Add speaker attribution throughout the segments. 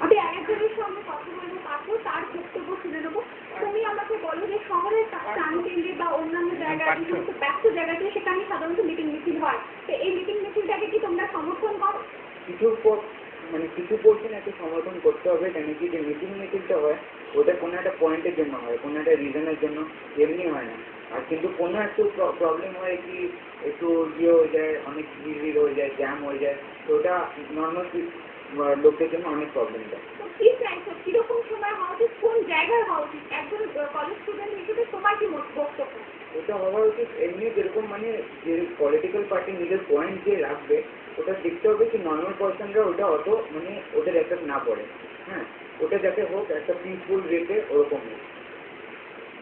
Speaker 1: আমি আরেকজনের সঙ্গে কথা বলবো, তারপর তার বক্তব্য শুনে নেবো। তুমি আমাকে বলো যে শহরের প্রাণকেন্দ্রে বা অন্যান্য জায়গায়, এই সমস্ত ব্যস্ত জায়গাতে সেখানে সাধারণত মিটিং মিছিল হয়, তো এই মিটিং মিছিলটাকে কি তোমরা সমর্থন করো?
Speaker 2: কিছু পোর্শন একটু সমর্থন করতে হবে, কেন কি যে মিটিং মিছিলটা হয় ওটা কোনো একটা পয়েন্টের জন্য হয়, কোনো একটা রিজনের জন্য, এমনি হয় না। আর কিন্তু কোনো একটু প্রবলেম হয় কি একটু ইয়ে হয়ে যায়, অনেক ভিড় হয়ে যায়, জ্যাম হয়ে যায়, তো ওটা নর্মাল লোকদের জন্য অনেক প্রবলেম দেয়।
Speaker 1: তো কি চাইছো, কিরকম সময় হওয়া উচিত, কোন জায়গায় হওয়া উচিত, একজন কলেজ স্টুডেন্ট হিসেবে তোমার কি বক্তব্য?
Speaker 2: ওটা হওয়া উচিত এমনি যেরকম যে পলিটিক্যাল পার্টি নিজের পয়েন্ট যে রাখবে ওটা দেখতে হবে কি নর্মাল পার্সনরা ওটা অত ওদের এফেক্ট না পড়ে। হ্যাঁ, ওটা যাতে হোক একটা পিসফুল রেটে ওরকম হোক।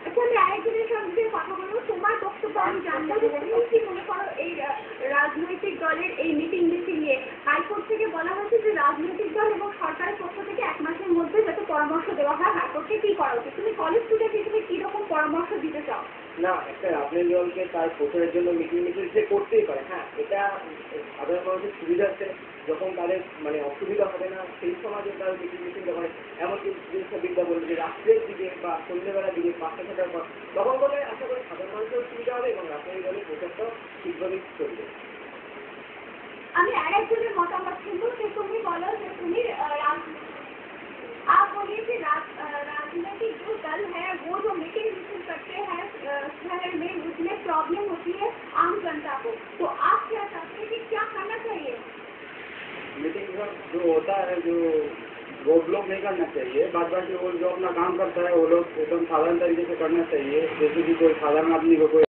Speaker 1: আচ্ছা, আমি আরেকজনের সঙ্গে কথা বলবো, তোমার বক্তব্য আমি জানবো যে তুমি কি মনে করো এই রাজনৈতিক দলের এই মিটিং মিছিল নিয়ে হাইকোর্ট থেকে বলা হয়েছে যে রাজনৈতিক দল এবং সরকারের পক্ষ থেকে 1 মাসের মধ্যে যাতে পরামর্শ দেওয়া হয়, হাইকোর্টকে কি করা উচিত? তুমি কলেজ স্টুডেন্ট হিসেবে কিরকম পরামর্শ দিতে চাও?
Speaker 2: না, একটা রাজনৈতিক দলকে তার প্রচারের জন্য মিটিং মিছিল সে করতেই পারে। হ্যাঁ, এটা সাধারণ মানুষের সুবিধার্থে, যখন তাদের অসুবিধা হবে না সেই সময় যে তারা মিটিং মিছিলটা করে, এমনকি জিনিসটা বিদ্যা বলবে যে রাত্রের দিকে বা সন্ধ্যেবেলার দিকে 5টা 6টার পর, তখন বলে আশা করি সাধারণ মানুষের সুবিধা হবে এবং রাজনৈতিক দলের প্রচারটাও ঠিকভাবেই চলবে।
Speaker 1: আমি আরেকজনের মতামত শুনবো যে তুমি বলো যে তুমি आप बोलिए कि राजनीतिक जो दल है वो जो मीटिंग मिছিল करते हैं शहर में, उसमें प्रॉब्लम होती है आम जनता को, तो आप क्या चाहते हैं कि क्या करना चाहिए?
Speaker 2: मीटिंग जो होता है जो वो लोग नहीं करना चाहिए, बाद बाकी वो जो अपना काम करता है वो लोग एकदम साधारण तरीके से करना चाहिए, जैसे कि कोई साधारण आदमी को कोई